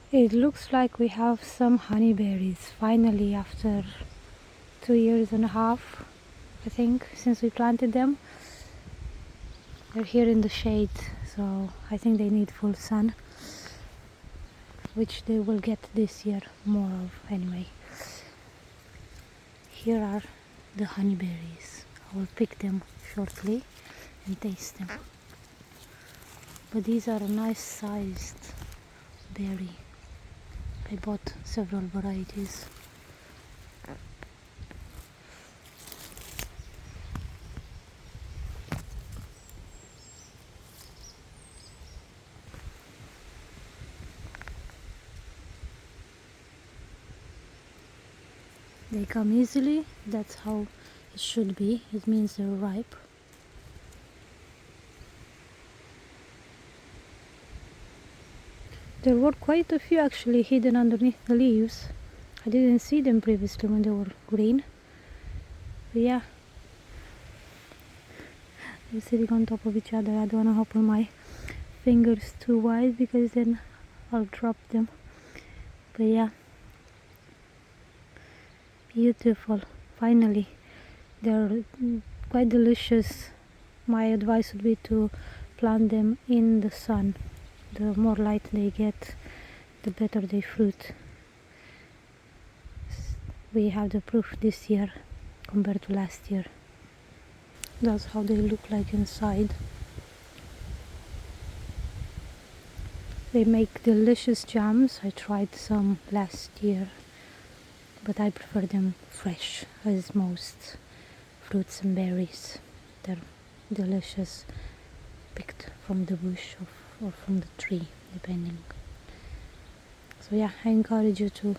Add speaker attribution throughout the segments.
Speaker 1: It looks like we have some honeyberries finally after 2 years and a half, I think, since we planted them. They're here in the shade, so I think they need full sun, which they will get this year more of anyway. Here are the honeyberries. I will pick them shortly and taste them. But these are a nice sized berry. I bought several varieties. They come easily, that's how it should be. It means they're ripe. There were quite a few actually hidden underneath the leaves. I didn't see them previously when they were green. But yeah, they're sitting on top of each other. I don't want to open my fingers too wide because then I'll drop them. But yeah, beautiful. Finally, they're quite delicious. My advice would be to plant them in the sun. The more light they get, the better they fruit. We have the proof this year compared to last year. That's how they look like inside. They make delicious jams. I tried some last year, but I prefer them fresh, as most fruits and berries. They're delicious, picked from the bush or from the tree, depending. So yeah, I encourage you to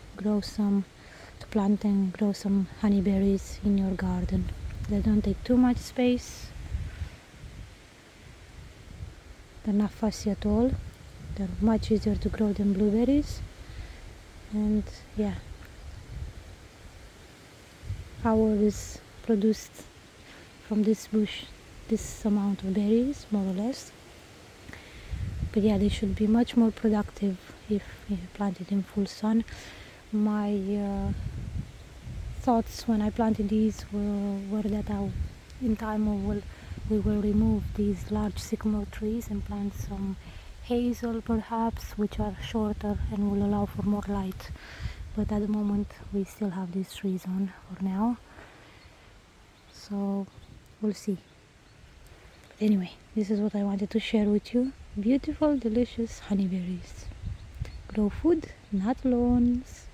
Speaker 1: plant and grow some honeyberries in your garden. They don't take too much space. They're not fussy at all. They're much easier to grow than blueberries. And yeah, ours produced from this bush this amount of berries, more or less. But yeah, they should be much more productive if planted in full sun. My thoughts when I planted these were that in time we will remove these large sycamore trees and plant some hazel perhaps, which are shorter and will allow for more light. But at the moment we still have these trees on for now, so we'll see. Anyway, this is what I wanted to share with you. Beautiful, delicious honeyberries. Grow food, not lawns.